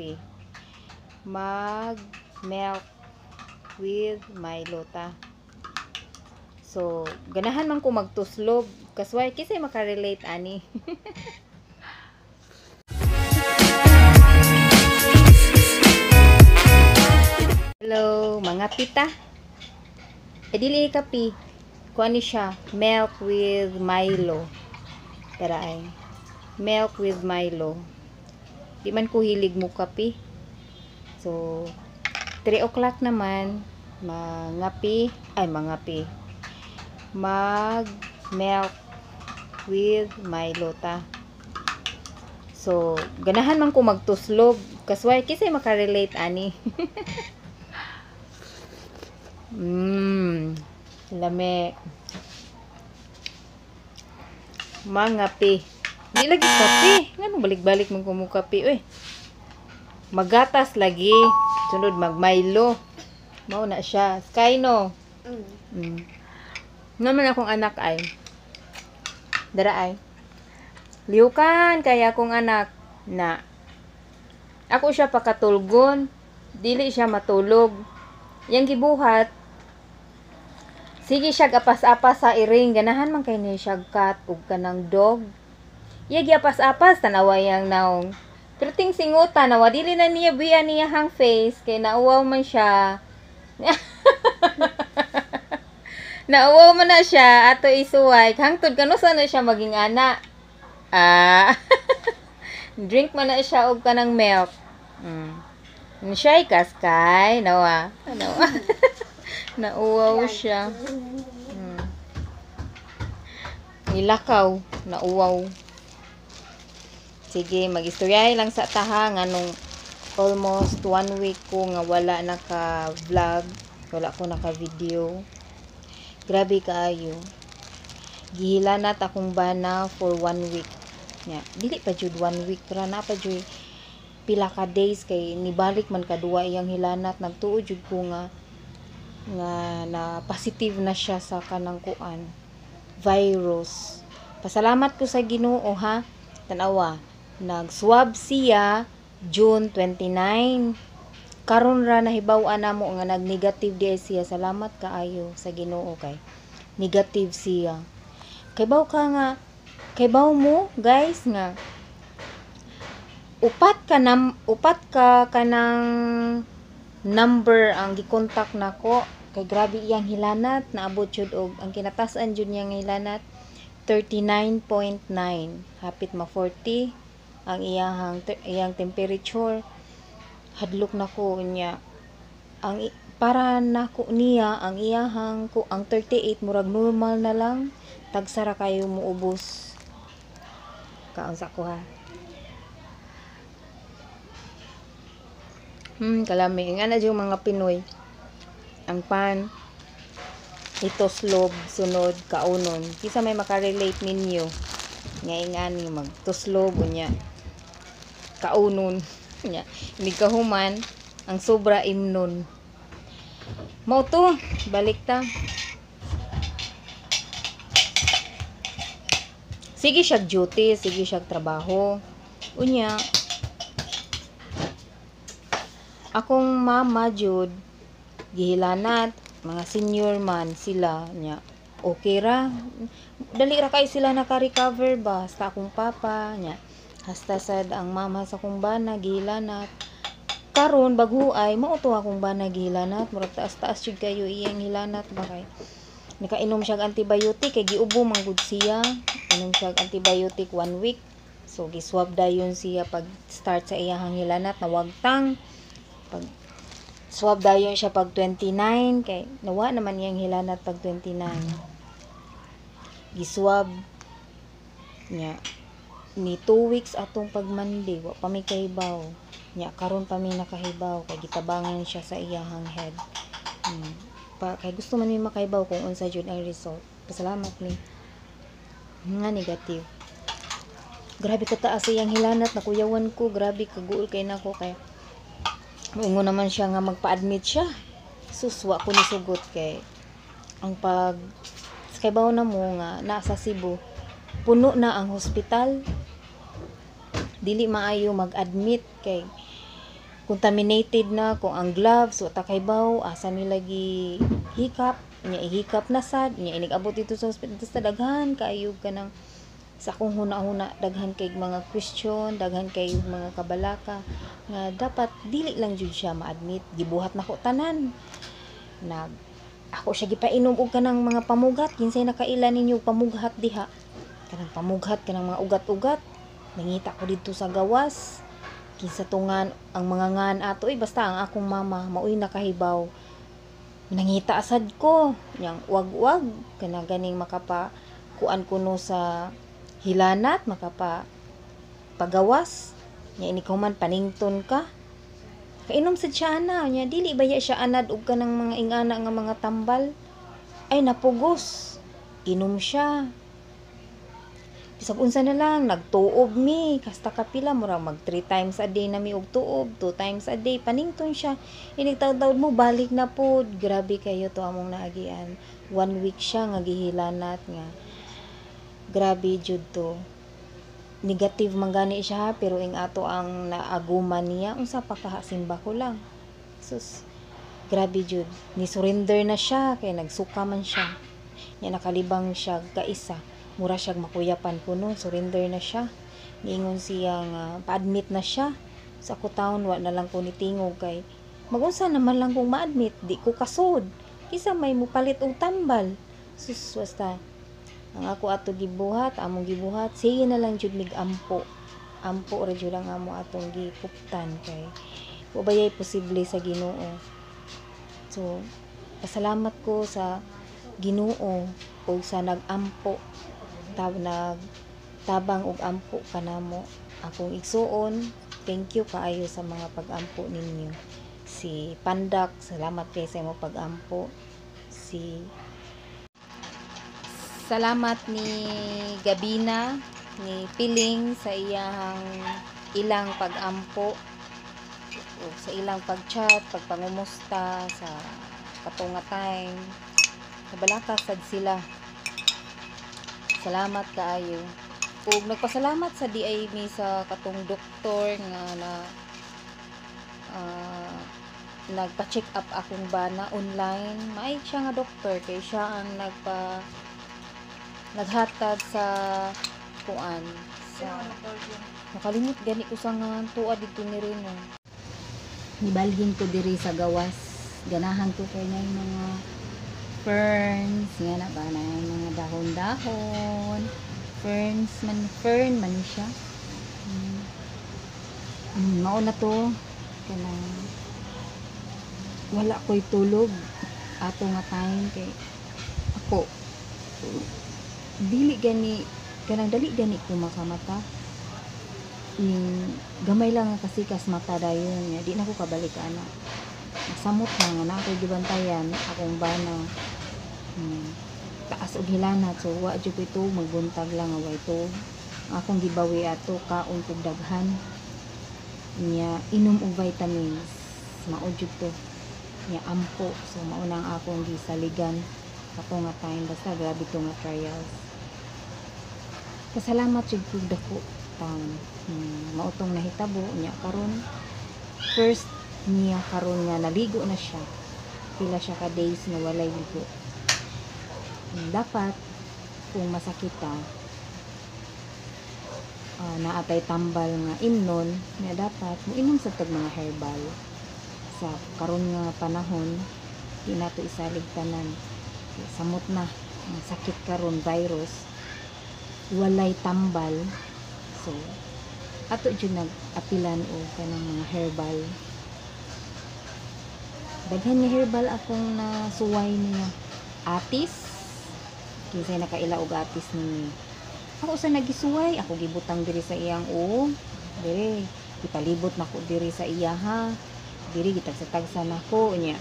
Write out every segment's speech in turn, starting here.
kape. Mag milk with Milo ta. So, ganahan man ko magtuslog. Kasway, kisay makarelate ani. Hello, mga pita. Dili kape. Kuan ni siya, milk with Milo. Tara ay. Milk with Milo. Di man ko hilig mo kape. So, 3 o'clock naman, mangapi, mag milk with Milo ta. So, ganahan man ko magtuslog. Kasway, kisay makarelate ani. Lame. Mangapi. Di lagi kape. Ngano balik-balik man ko mo kape, uy. Magatas lagi. Sunod mag-Milo. Mao na siya. Sky no. Naman akong anak ay. Dara ay. Liukan kaya akong anak na. Ako siya pakatulgon. Dili siya matulog. Yang gibuhat. Sige siya apas-apas sa iring. Ganahan man kay ni siya cat ug kanang dog. Iya apas-apas tanawa yang naong. Pero ting singutan, nawa dili na niya biya niya hang face, kay nauwaw man siya. Nauwaw man na siya, ato isuway. Hangtod kanusa na siya maging ana. Drink man na siya og kanang milk. Siya kaskay, nawa. Nauwaw siya. Nilakaw, nauwaw. Sige, mag-istoryahe lang sa taha nga nung almost 1 week ko nga wala naka-vlog, wala ko naka-video. Grabe kaayo. Gihilanat akong bana for 1 week. Yeah, dili pa jud 1 week ra na pa jud pila ka days kay nibalik man kadua iyang hilanat. Nagtuo jud ko nga na positive na siya sa kanang kuan virus. Pasalamat ko sa Ginoo ha. Tanawa. Nag-swab siya June 29. Karon ra nahibaw-an namo nga nag-negative di siya. Salamat kaayo sa Ginoo kay negative siya. Kay baw mo guys nga upat ka kanang number ang gikontak nako. Kay grabe iyang hilanat, naabot jud og ang kinatasan jud niyang hilanat 39.9, hapit ma 40 ang iyang temperature. Hadlok nako niya ang para nako niya ang iyahang ko ang 38 murag normal na lang, tagsara kayo muubos kaon sa ko ha. Kalami nga na yung mga Pinoy ang pan ito slob sunod kaunon. Kisa may makarelate ninyo nga ingani magtuslob unya kaunon nya hindi kahuman ang sobra imnon. Mao to balik ta. Sige siya duty, sige siya trabaho unya. Akong mama jud gihilanat, mga senior man sila nya okay ra, dali ra kay sila naka-recover ba. Hasta akong papa nya, hasta sad ang mama sa akong bana gihilanat. Karon baghuay mao to akong bana gihilanat, murag taas-taas jud kayo iyang hilanat ba kay nakainom siya antibiotic kay giubo man gud siya. Inom siya antibiotic 1 week. So giswab dayon siya pag start sa iyang hilanat na wagtang. Pag swab dayon siya pag 29 kay nawa naman iyang hilanat pag 29. Giswab nya ni 2 weeks atong pag Monday wa pa mi kahibaw nya karon pa mi nakahibaw kay gitabangan siya sa iyang head. Kay gusto man mi makahibaw kung unsa jud ang result. Pasalamat ni nga negative. Grabe ka taas iyang hilanat, nakuyawan ko, grabe kaguol kay nako kay moingon naman siya nga magpa-admit siya. Suswa ko ni sugot kay ang pag kay bawo na mo nga nasa Cebu puno na ang hospital, dili maayo mag-admit kay contaminated na kung ang gloves wa ta kay baw asa ni lagi hikap nya ihikap na sad nya inigabot dito sa hospital sa daghan kaayo ka ng sa akong huna-huna daghan kay mga Christian daghan kay mga kabalaka nga dapat dili lang jud siya ma-admit gibuhat na ko tanan nag ako siya gipainom og kanang mga pamugat kinsay nakailan ninyo pamughat diha kanang pamughat kanang mga ugat-ugat nangita ko dito sa gawas kinsa tungan ang mga ngan ato basta ang akong mama maoy nakahibaw nangita asad ko yang wag-wag kana ganing makapa kuan kuno sa hilanat makapa pagawas nya ini ko man panington ka kainom sad siya ana nya dili baya siya anad og kanang mga ingana nga mga tambal ay napugos inom siya bisag unsa na lang nagtuob mi kasta kapila mura mag 3 times a day na mi og tuob 2 times a day panington siya inigtaw-taw mo balik na pod grabe kayo to among naagian 1 week siya nga gihilanat nga grabe jud to negative man gani siya pero ing ato ang naaguman niya unsa pa kahasimba ko lang sus grabe jud ni surrender na siya kay nagsuka man siya nya nakalibang siya kaisa mura siya makuyapan kuno surrender na siya niingon siya nga pa-admit na siya sa ako taon wa na lang ko nitingog kay magunsa naman lang kung ma-admit di ko kasod isa may mupalit og tambal sus basta ang ako ato gibuhat among gibuhat sige na lang jud mig ampo ra jud ang amo atong gipuptan kay wa bayay posible sa Ginoo so pasalamat ko sa Ginoo o sa nag-ampo tabang og ampo kanamo akong igsuon thank you kaayo sa mga pag-ampo ninyo si Pandak salamat kay sa imong pag-ampo salamat ni Gabina ni Piling sa iyang ilang pag-ampo o sa ilang pag-chat, pagpangumusta sa katunga time. Kabalaka sad sila. Salamat kaayo. Ug nagpasalamat sa DI mi sa katong doktor nga na nagpa-check up akong bana online. Maay siya nga doktor kay siya ang naghatag sa kuan sa nakalimot gani ko sa nga tuwa dito ni Rino nibalhin ko diri sa gawas ganahan ko kay nga mga ferns nga na ba na mga dahon-dahon fern man siya mao na to kanang wala ko'y tulog ato nga time kay ako dili gani kanang dali gani ko makamata gamay lang nga kasikas mata dayon nya di na ko kabalik ana samot na ako gibantayan akong bana taas og hilanat so wa jud ito magbuntag lang away to akong gibawi ato kaon kog daghan nya inom og vitamins mao jud to nya ampo so mao nang akong gisaligan kato nga time basta grabe to nga trials pasalamat jud kog dako taon mautong nahitabo nya karon first niya karon nga naligo na siya pila siya ka days na walay ligo dapat kung masakita naatay tambal nga imnon na dapat moinom sa tag mga herbal sa karon nga panahon di nato isalig tanan samot na ang sakit karon virus walay tambal so ato jud nag-apilan o kanang mga herbal daghan nga herbal akong nasuway niya atis kinsay nakaila og atis ni ako sa nagisuway ako gibutang diri sa iyang diri ipalibot nako diri sa iya ha diri gitagsa-tagsa nako nya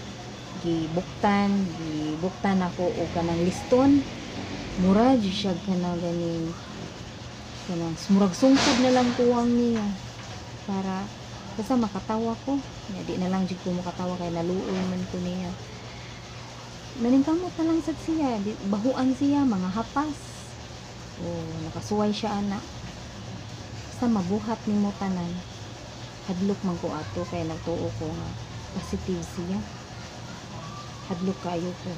gibuktan ako og kanang liston mura jud siya kanang ganing kanang murag sungkod na lang tuwang niya para basta makatawa ko nya di na lang jud ko makatawa kay naluoy man ko niya naningkamot na lang sad siya bahuan siya mga hapas nakasuway siya ana basta mabuhat nimo tanan hadlok man ko ato kay nagtuo ko nga positive siya. Hadlok kayo ko.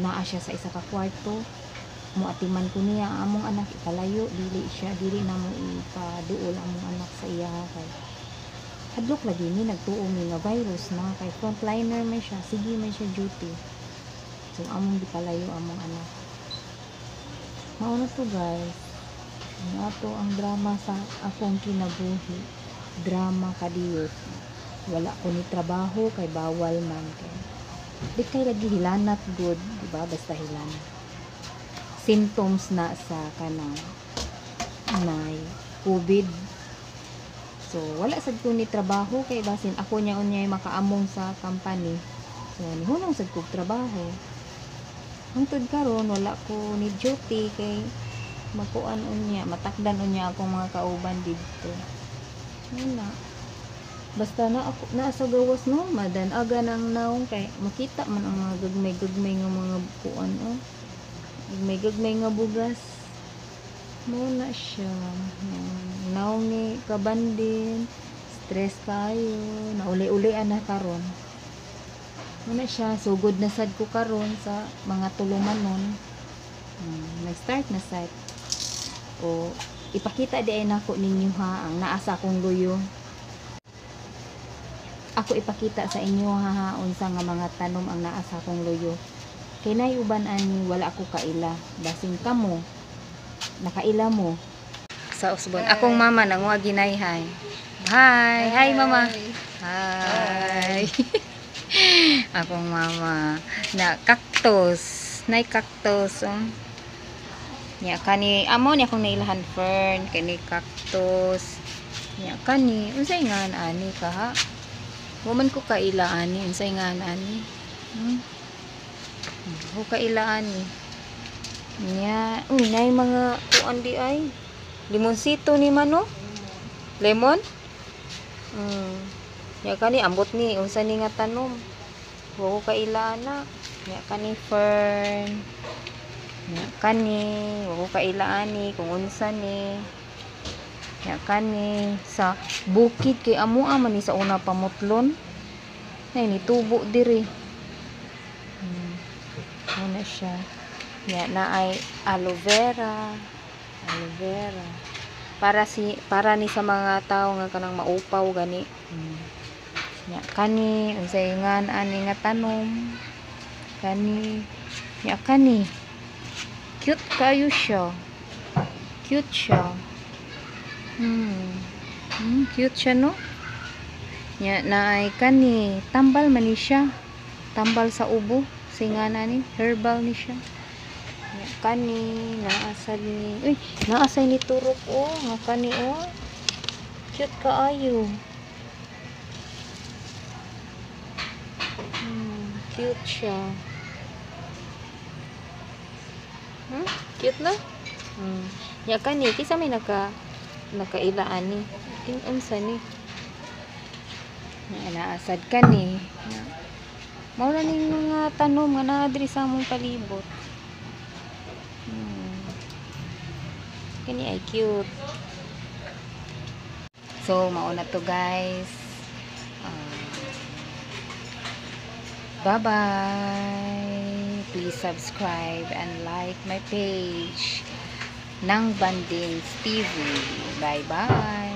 Naa siya sa isa ka kwarto. Muatiman ko niya among anak ikalayo dili na mo ipaduol among anak sa iya kay hadlok lagi ni nagtuo mi nga virus na kay frontliner man siya, sige man siya duty. So among gipalayo among anak. Mao na to guys. Ato ang drama sa akong kinabuhi. Drama kadiyot. Wala ko ni trabaho kay bawal man kay. Di kay lagi hilanat good, di ba? Basta hilanat. Symptoms na sa kanang COVID. So wala sad ko ni trabaho kay basin ako nya unyay makaamong sa company. So nihunong sad kog trabaho. Hangtod karon wala ko ni duty kay makuan unya, matakdan unya akong mga kauban didto. Wala. Basta na ako na sa gawas no, madan aga nang naong kay makita man ang mga gagmay nga mga kuan gagmay nga bugas. Muna siya. Naong ni kabandin, stress kayo, nauli-ulian na karon. Muna siya, sugod na sad ko karon sa mga tuluman nun. Nag-start na sad. O ipakita di ay nako ninyo ha ang naasa kong luyo. Ako ipakita sa inyo ha unsa nga mga tanom ang naasa kong luyo. Kay nay uban ani wala ako kaila, basin kamo nakaila mo sa usbon. Akong mama nangwa ginayhay. Hi, hi mama. Hi. Akong mama na cactus, nay cactus. Nya kani amo ni akong nailahan fern kani cactus. Nya kani unsay nga ani ka ha? Woman ko kaila ani unsay nga ani? Ko kaila ani. Nya, nay mga kuan di ay. Limonsito ni mano? Lemon? Nya kani ambot ni unsa ni nga tanom? Wo ko kaila na. Nya kani fern. Nya kani wo ko kaila ani kung unsa ni. Nya kani sa bukid kay amo man ni sa una pamutlon. Nay ni tubo diri. Ano siya? Nya na ay aloe vera. Aloe vera. Para ni sa mga tao nga kanang maupaw gani. Nya kani unsay ngan ani nga tanom. Kani nya kani. Cute kayo siya. Cute siya. Cute siya no? Nya na ay kani tambal man ni siya. Tambal sa ubo. Singana ni herbal ni siya. Kani naasay ni naasay ni turok nga kani cute kaayo. Cute siya. Cute na? Ya kani kisa may nakailaan ni unsa ni naasad kani mao na ning mga tanom nga naa diri sa among palibot. Kani ay cute. So mao na to guys. Bye bye. Please subscribe and like my page Nang Bandings TV. Bye bye.